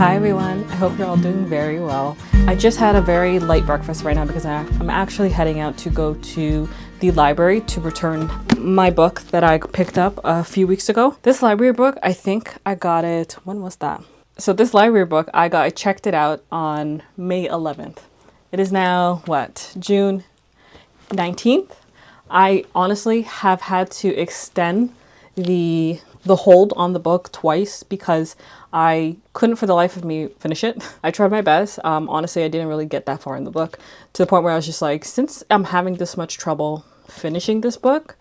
Hi everyone, I hope you're all doing very well. I just had a very light breakfast right now because I'm actually heading out to go to the library to return my book that I picked up a few weeks ago. This library book, I think I got it, when was that? So this library book, I checked it out on May 11th. It is now, June 19th? I honestly have had to extend the hold on the book twice because I couldn't for the life of me finish it. I tried my best. Honestly, I didn't really get that far in the book to the point where I was just like, since I'm having this much trouble finishing this book,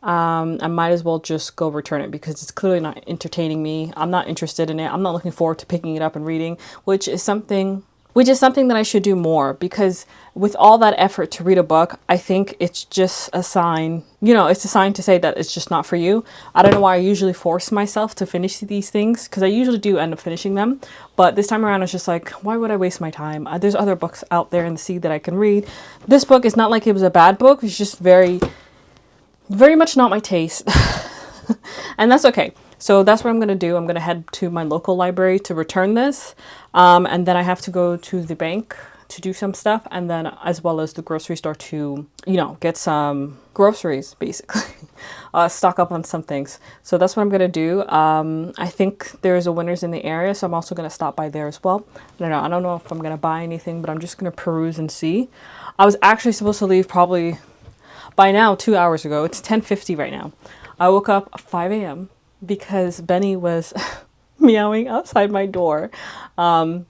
I might as well just go return it because it's clearly not entertaining me. I'm not interested in it. I'm not looking forward to picking it up and reading, which is something that I should do more, because with all that effort to read a book, I think it's just a sign, it's a sign to say that it's just not for you. I don't know why I usually force myself to finish these things, because I usually do end up finishing them. But this time around, I was just like, why would I waste my time? There's other books out there in the sea that I can read. This book is not like it was a bad book. It's just very, very much not my taste. And that's okay. So that's what I'm going to do. I'm going to head to my local library to return this. And then I have to go to the bank to do some stuff. And then as well as the grocery store to, get some groceries, basically. Stock up on some things. So that's what I'm going to do. I think there's a Winners in the area. So I'm also going to stop by there as well. I don't know if I'm going to buy anything, but I'm just going to peruse and see. I was actually supposed to leave probably by now 2 hours ago. It's 10:50 right now. I woke up at 5 a.m. because Benny was meowing outside my door.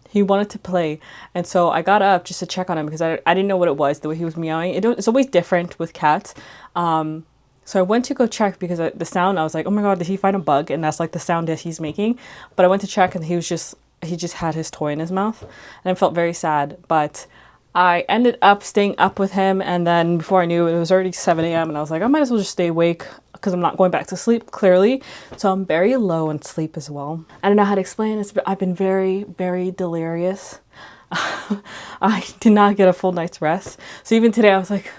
He wanted to play. And so I got up just to check on him because I didn't know what it was, the way he was meowing. It's always different with cats. So I went to go check because the sound, I was like, oh my God, did he find a bug? And that's like the sound that he's making. But I went to check and he just had his toy in his mouth. And I felt very sad. But I ended up staying up with him, and then before I knew it was already 7 a.m. and I was like, I might as well just stay awake because I'm not going back to sleep, clearly. So I'm very low in sleep as well. I don't know how to explain it. I've been very, very delirious. I did not get a full night's rest. So even today I was like,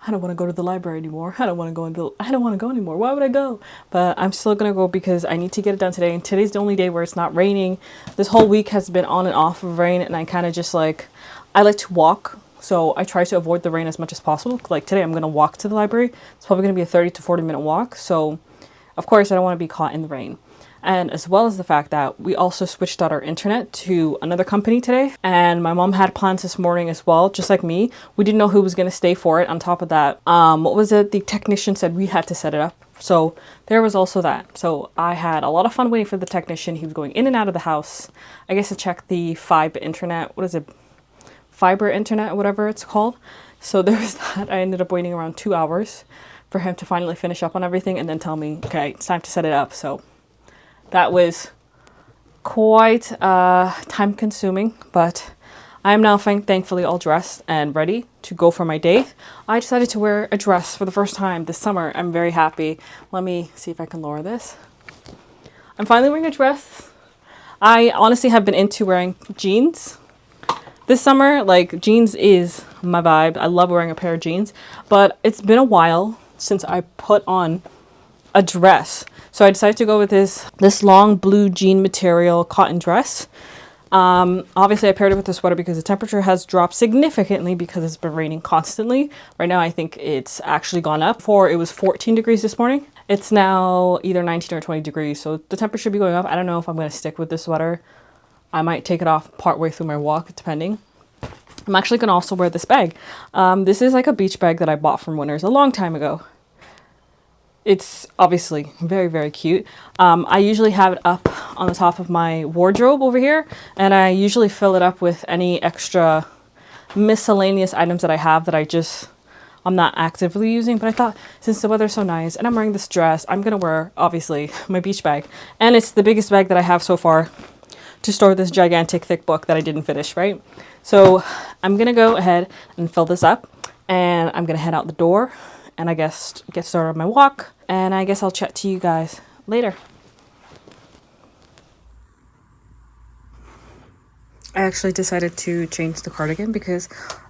I don't want to go to the library anymore. I don't want to go anymore. Why would I go? But I'm still going to go because I need to get it done today. And today's the only day where it's not raining. This whole week has been on and off of rain, and I kind of just I like to walk, so I try to avoid the rain as much as possible. Like today, I'm going to walk to the library. It's probably going to be a 30 to 40 minute walk. So, of course, I don't want to be caught in the rain. And as well as the fact that we also switched out our internet to another company today. And my mom had plans this morning as well, just like me. We didn't know who was going to stay for it. On top of that, the technician said we had to set it up. So there was also that. So I had a lot of fun waiting for the technician. He was going in and out of the house, I guess, to check the fiber internet. Fiber internet or whatever it's called. So there was that. I ended up waiting around 2 hours for him to finally finish up on everything and then tell me, okay, it's time to set it up. So that was quite time consuming, but I am now thankfully all dressed and ready to go for my day. I decided to wear a dress for the first time this summer. I'm very happy. Let me see if I can lower this. I'm finally wearing a dress. I honestly have been into wearing jeans. This summer, jeans is my vibe. I love wearing a pair of jeans, but it's been a while since I put on a dress. So I decided to go with this long blue jean material cotton dress. Obviously I paired it with a sweater because the temperature has dropped significantly because it's been raining constantly. Right now I think it's actually gone up. Before it was 14 degrees this morning. It's now either 19 or 20 degrees. So the temperature should be going up. I don't know if I'm going to stick with this sweater. I might take it off partway through my walk, depending. I'm actually going to also wear this bag. This is like a beach bag that I bought from Winners a long time ago. It's obviously very, very cute. I usually have it up on the top of my wardrobe over here, and I usually fill it up with any extra miscellaneous items that I have that I'm not actively using. But I thought, since the weather's so nice and I'm wearing this dress, I'm going to wear, obviously, my beach bag. And it's the biggest bag that I have so far to store this gigantic thick book that I didn't finish, right? So I'm going to go ahead and fill this up, and I'm going to head out the door and I guess get started on my walk, and I guess I'll chat to you guys later. I actually decided to change the cardigan because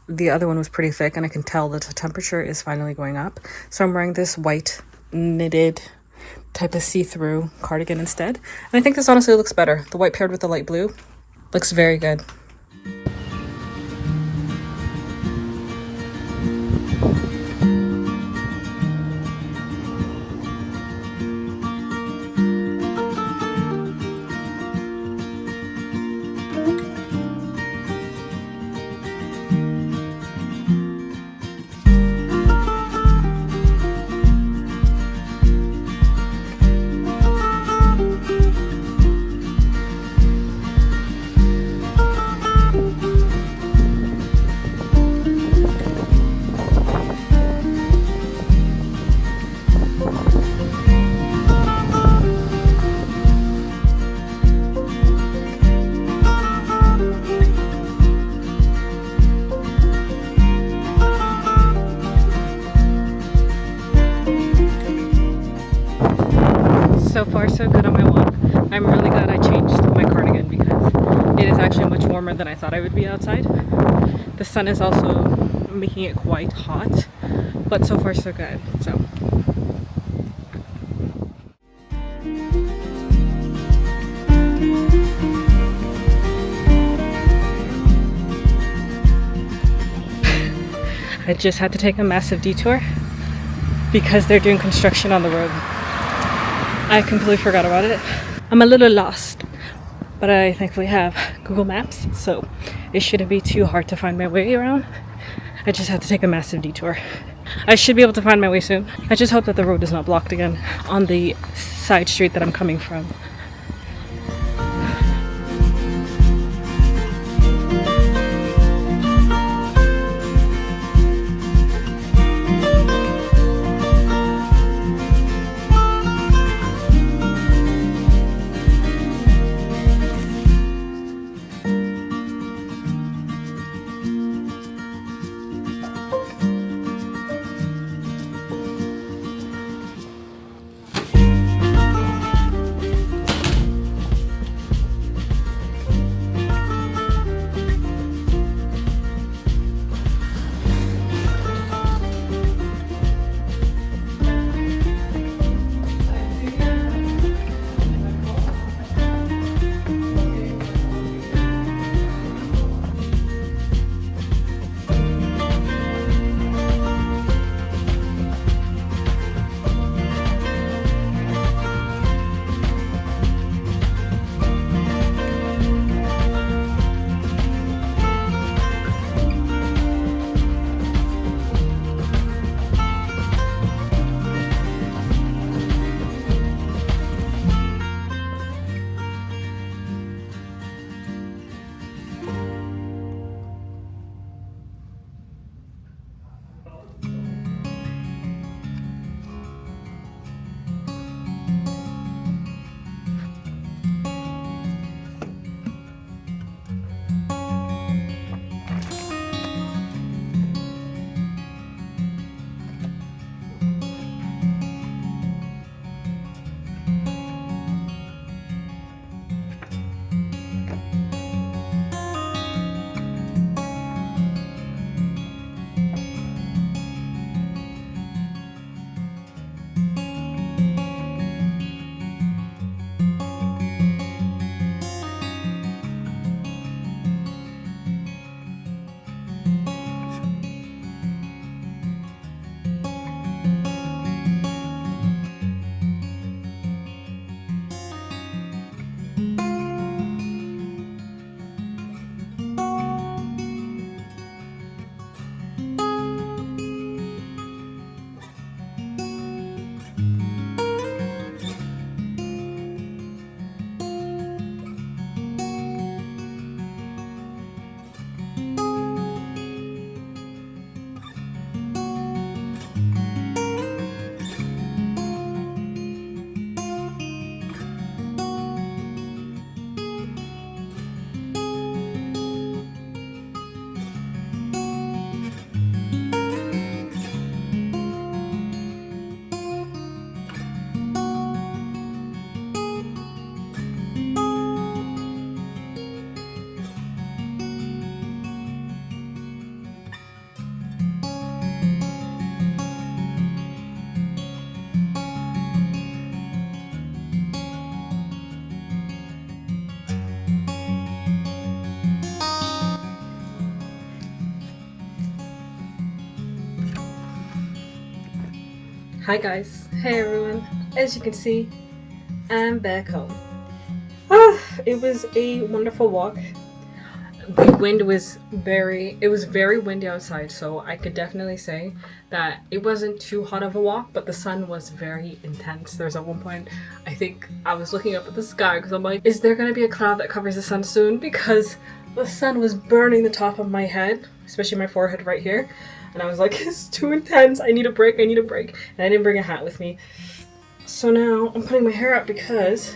the other one was pretty thick and I can tell that the temperature is finally going up. So I'm wearing this white knitted type of see-through cardigan instead. And I think this honestly looks better. The white paired with the light blue. Looks very good. So far so good on my walk. I'm really glad I changed my cardigan because it is actually much warmer than I thought I would be outside. The sun is also making it quite hot, but so far so good. So I just had to take a massive detour because they're doing construction on the road. I completely forgot about it. I'm a little lost, but I thankfully have Google Maps, so it shouldn't be too hard to find my way around. I just had to take a massive detour. I should be able to find my way soon. I just hope that the road is not blocked again on the side street that I'm coming from. Hi guys. Hey everyone. As you can see, I'm back home. It was a wonderful walk. The wind was it was very windy outside, so I could definitely say that it wasn't too hot of a walk, but the sun was very intense. There's at one point, I think I was looking up at the sky because I'm like, is there going to be a cloud that covers the sun soon? Because the sun was burning the top of my head, especially my forehead right here. And I was like, it's too intense. I need a break. And I didn't bring a hat with me. So now I'm putting my hair up because,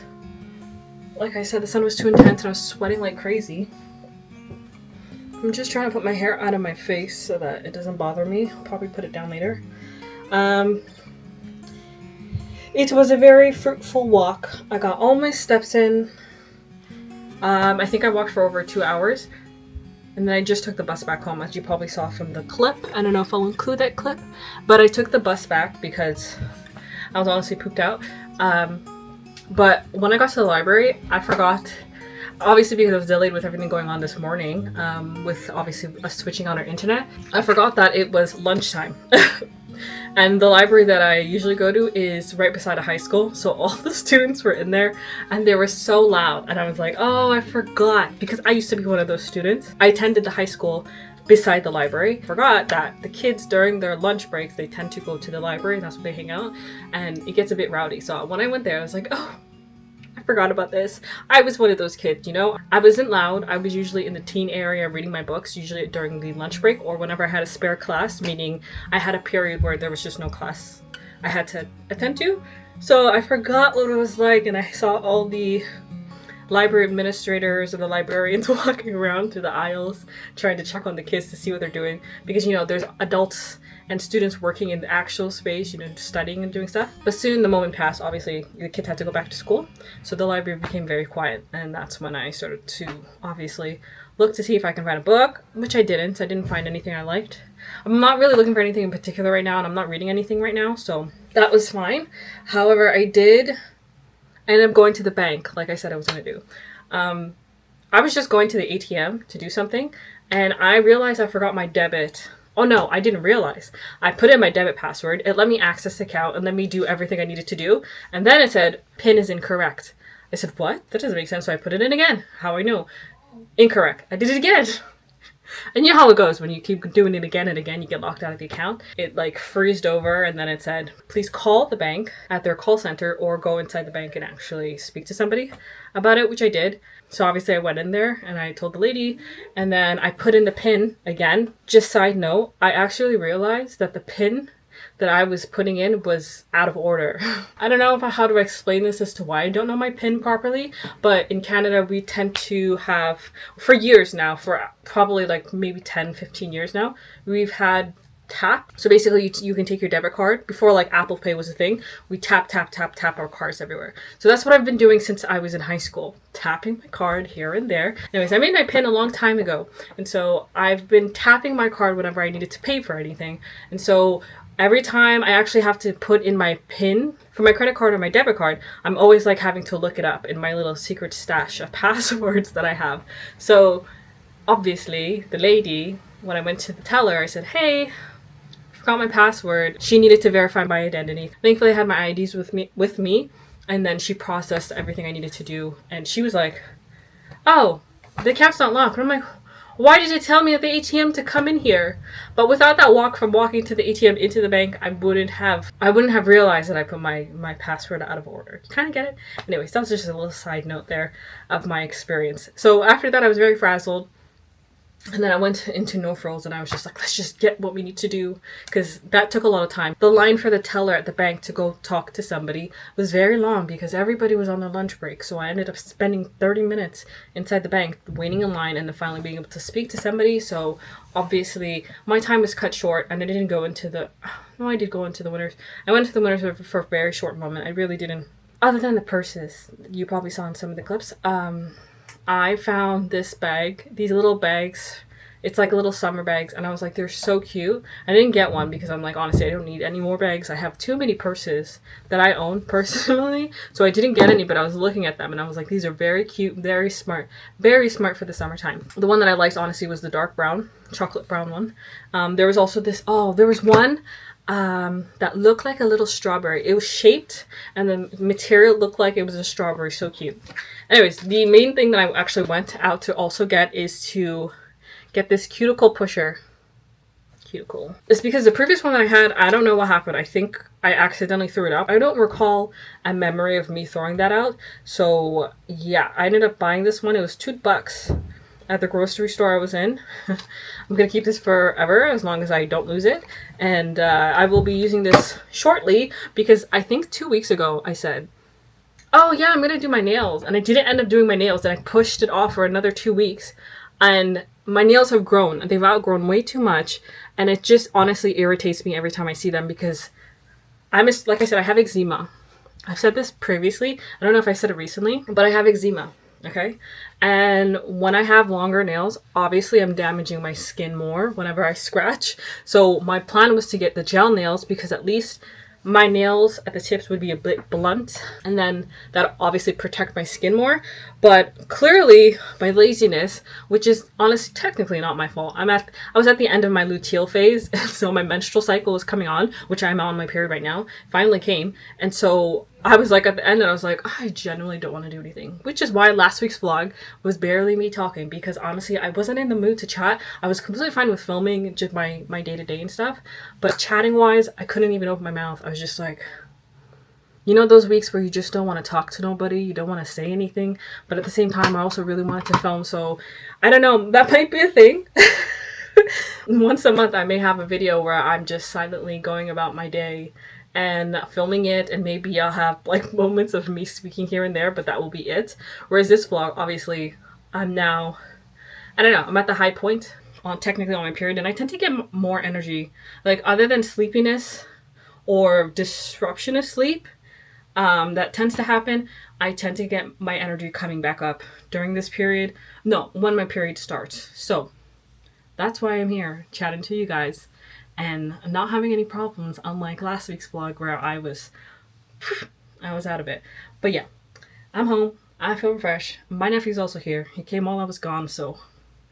like I said, the sun was too intense and I was sweating like crazy. I'm just trying to put my hair out of my face so that it doesn't bother me. I'll probably put it down later. It was a very fruitful walk. I got all my steps in. I think I walked for over 2 hours. And then I just took the bus back home, as you probably saw from the clip. I don't know if I'll include that clip, but I took the bus back because I was honestly pooped out. But when I got to the library, I forgot, obviously because I was delayed with everything going on this morning, with obviously us switching on our internet, I forgot that it was lunchtime. And the library that I usually go to is right beside a high school, so all the students were in there and they were so loud, and I was like, oh, I forgot, because I used to be one of those students. I attended the high school beside the library. Forgot that the kids during their lunch breaks, they tend to go to the library, that's where they hang out, and it gets a bit rowdy. So when I went there, I was like, oh, I forgot about this. I was one of those kids, you know? I wasn't loud. I was usually in the teen area reading my books, usually during the lunch break or whenever I had a spare class, meaning I had a period where there was just no class I had to attend to. So I forgot what it was like, and I saw all the library administrators and the librarians walking around through the aisles trying to check on the kids to see what they're doing, because, you know, there's adults and students working in the actual space, you know, studying and doing stuff. But soon the moment passed, obviously the kids had to go back to school, so the library became very quiet, and that's when I started to obviously look to see if I can find a book, which I didn't find anything I liked. I'm not really looking for anything in particular right now, and I'm not reading anything right now, so that was fine. However, I ended up going to the bank like I said I was going to do. I was just going to the ATM to do something, and I realized I forgot my debit. Oh no, I didn't realize. I put in my debit password, it let me access the account and let me do everything I needed to do, and then it said, PIN is incorrect. I said, what? That doesn't make sense, so I put it in again. How I know? Incorrect. I did it again. And you know how it goes, when you keep doing it again and again, you get locked out of the account. It like freezed over, and then it said, please call the bank at their call center or go inside the bank and actually speak to somebody about it, which I did. So obviously I went in there and I told the lady, and then I put in the PIN again. Just side note, I actually realized that the PIN that I was putting in was out of order. I don't know how to explain this as to why I don't know my PIN properly, but in Canada we tend to have, for years now, for probably like maybe 10-15 years now, we've had tap. So basically you can take your debit card. Before like Apple Pay was a thing, we tap our cards everywhere. So that's what I've been doing since I was in high school, tapping my card here and there. Anyways, I made my PIN a long time ago, and so I've been tapping my card whenever I needed to pay for anything. And so every time I actually have to put in my PIN for my credit card or my debit card, I'm always like having to look it up in my little secret stash of passwords that I have. So obviously the lady, when I went to the teller, I said, hey, forgot my password. She needed to verify my identity. Thankfully I had my IDs with me, and then she processed everything I needed to do, and she was like, oh, the account's not locked. And I'm like, why did you tell me at the ATM to come in here? But without that walk from walking to the ATM into the bank, I wouldn't have realized that I put my password out of order. You kind of get it? Anyways, that was just a little side note there of my experience. So after that I was very frazzled. And then I went into no frills, and I was just like, let's just get what we need to do, because that took a lot of time. The line for the teller at the bank to go talk to somebody was very long because everybody was on their lunch break. So I ended up spending 30 minutes inside the bank waiting in line and then finally being able to speak to somebody. So obviously my time was cut short, and I didn't go into the, no, I did go into the winners. I went to the winners for a very short moment. I really didn't, other than the purses you probably saw in some of the clips. I found this bag, these little bags. It's like little summer bags, and I was like, they're so cute. I didn't get one because I'm like, honestly, I don't need any more bags. I have too many purses that I own personally, so I didn't get any, but I was looking at them and I was like, these are very cute, very smart for the summertime. The one that I liked, honestly, was the dark brown, chocolate brown one. There was also this, there was one that looked like a little strawberry. It was shaped and the material looked like it was a strawberry. So cute. Anyways, the main thing that I actually went out to also get is to get this cuticle pusher. Cuticle. It's because the previous one that I had, I don't know what happened. I think I accidentally threw it out. I don't recall a memory of me throwing that out. So yeah, I ended up buying this one. It was $2 at the grocery store I was in. I'm gonna keep this forever as long as I don't lose it. And I will be using this shortly because I think 2 weeks ago I said, oh yeah, I'm gonna do my nails. And I didn't end up doing my nails and I pushed it off for another 2 weeks. And my nails have grown. They've outgrown way too much. And it just honestly irritates me every time I see them because like I said, I have eczema. I've said this previously. I don't know if I said it recently, but I have eczema. Okay. And when I have longer nails, obviously I'm damaging my skin more whenever I scratch. So my plan was to get the gel nails because at least my nails at the tips would be a bit blunt and then that obviously protect my skin more. But clearly my laziness, which is honestly technically not my fault. I was at the end of my luteal phase, so my menstrual cycle was coming on, which I'm on my period right now, finally came. And so I was like at the end and I was like, I genuinely don't want to do anything, which is why last week's vlog was barely me talking because honestly I wasn't in the mood to chat. I was completely fine with filming just my day-to-day and stuff, but chatting wise I couldn't even open my mouth. I was just like, you know, those weeks where you just don't want to talk to nobody, you don't want to say anything, but at the same time I also really wanted to film. So I don't know, that might be a thing. Once a month I may have a video where I'm just silently going about my day and filming it, and maybe I'll have like moments of me speaking here and there, but that will be it. Whereas this vlog, obviously I'm now, I don't know, I'm at the high point technically on my period, and I tend to get more energy, like other than sleepiness or disruption of sleep that tends to happen. I tend to get my energy coming back up during this period, when my period starts. So that's why I'm here chatting to you guys and not having any problems, unlike last week's vlog where I was out of it. But yeah, I'm home. I feel fresh. My nephew's also here. He came while I was gone, so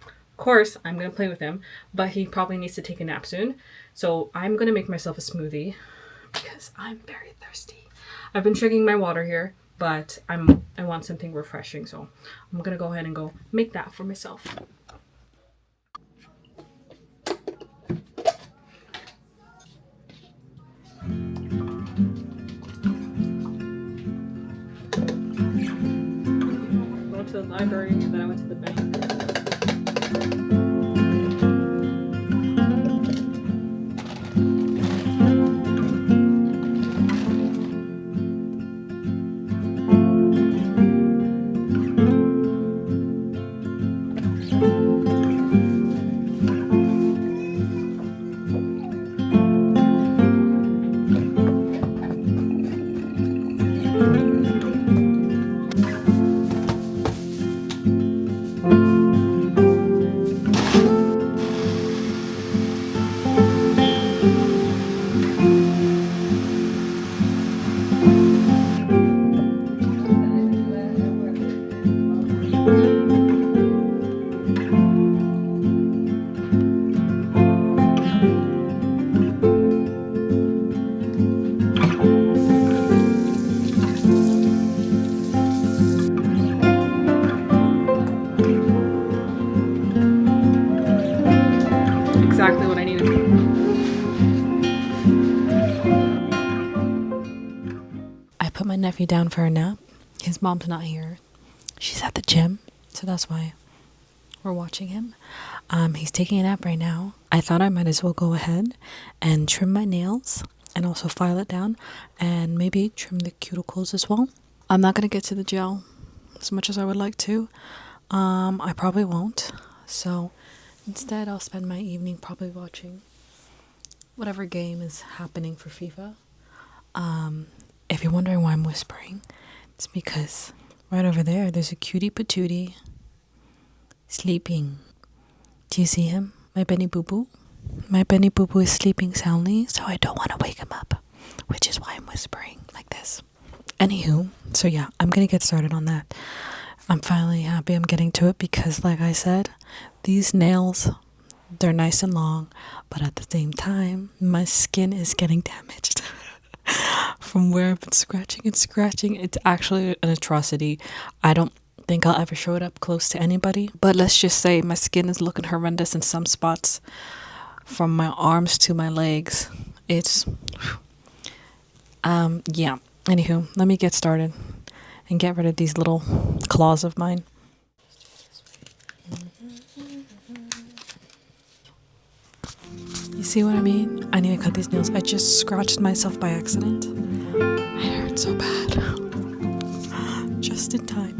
of course I'm gonna play with him, but he probably needs to take a nap soon. So I'm gonna make myself a smoothie because I'm very thirsty. I've been drinking my water here, but I want something refreshing, so I'm gonna go ahead and go make that for myself. To the library and then I went to the bank. Exactly what I needed. I put my nephew down for a nap. His mom's not here. She's at the gym, so that's why we're watching him. He's taking a nap right now. I thought I might as well go ahead and trim my nails and also file it down and maybe trim the cuticles as well. I'm not gonna get to the gel as much as I would like to. I probably won't. So instead, I'll spend my evening probably watching whatever game is happening for FIFA. If you're wondering why I'm whispering, it's because right over there's a cutie patootie sleeping. Do you see him? My Benny Boo Boo? My Benny Boo Boo is sleeping soundly, so I don't want to wake him up, which is why I'm whispering like this. Anywho, so yeah, I'm gonna get started on that. I'm finally happy I'm getting to it because, like I said, these nails, They're nice and long, but at the same time, my skin is getting damaged from where I've been scratching and scratching. It's actually an atrocity. I don't think I'll ever show it up close to anybody, but let's just say my skin is looking horrendous in some spots, from my arms to my legs. It's yeah. Anywho, let me get started and get rid of these little claws of mine. You see what I mean? I need to cut these nails. I just scratched myself by accident. It hurt so bad. Just in time.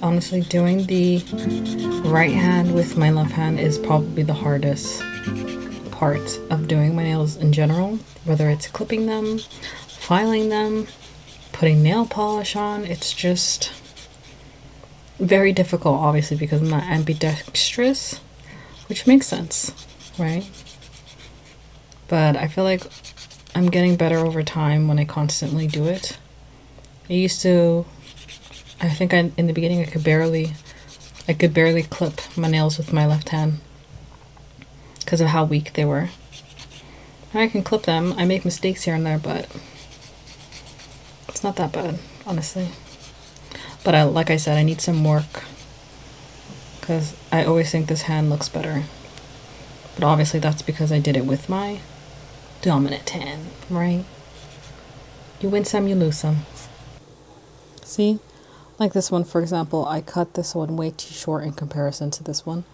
Honestly, doing the right hand with my left hand is probably the hardest part of doing my nails in general. Whether it's clipping them, filing them, putting nail polish on, it's just very difficult, obviously, because I'm not ambidextrous, which makes sense, right? But I feel like I'm getting better over time when I constantly do it. I think in the beginning I could barely clip my nails with my left hand because of how weak they were. Now I can clip them. I make mistakes here and there, but it's not that bad, honestly. But like I said, I need some work because I always think this hand looks better. But obviously that's because I did it with my dominant hand, right? You win some, you lose some. See? Like this one, for example, I cut this one way too short in comparison to this one.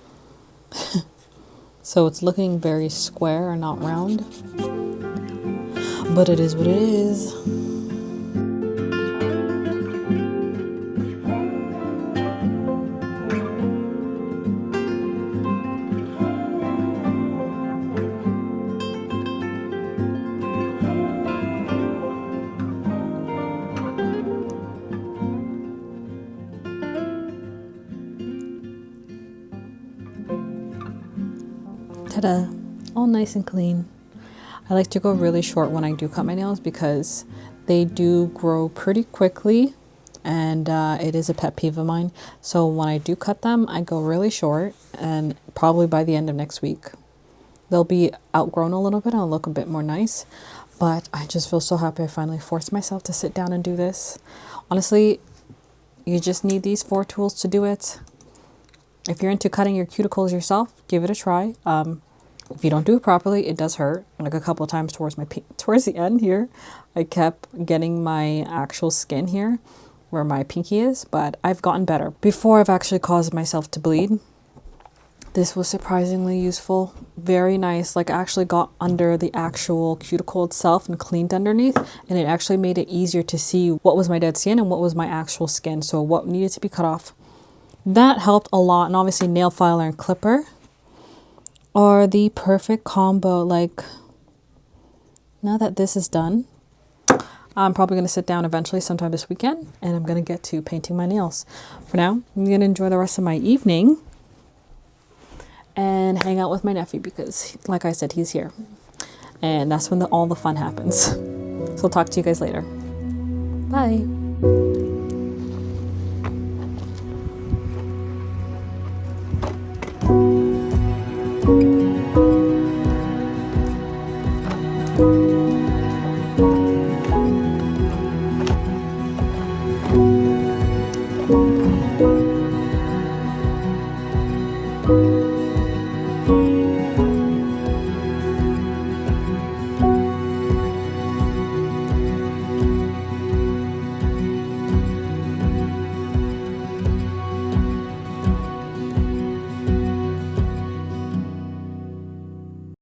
So it's looking very square and not round. But it is what it is. Ta-da! All nice and clean. I like to go really short when I do cut my nails because they do grow pretty quickly, and it is a pet peeve of mine. So when I do cut them, I go really short, and probably by the end of next week they'll be outgrown a little bit. I'll look a bit more nice, but I just feel so happy I finally forced myself to sit down and do this. Honestly, you just need these 4 tools to do it. If you're into cutting your cuticles yourself, give it a try. If you don't do it properly, it does hurt. Like a couple of times towards the end here, I kept getting my actual skin here where my pinky is, but I've gotten better. Before I've actually caused myself to bleed. This was surprisingly useful. Very nice. Like I actually got under the actual cuticle itself and cleaned underneath, and it actually made it easier to see what was my dead skin and what was my actual skin. So what needed to be cut off. That helped a lot. And obviously nail filer and clipper are the perfect combo. Like now that this is done, I'm probably going to sit down eventually sometime this weekend and I'm going to get to painting my nails. For now, I'm going to enjoy the rest of my evening and hang out with my nephew because, like I said, he's here. And that's when all the fun happens. So I'll talk to you guys later. Bye.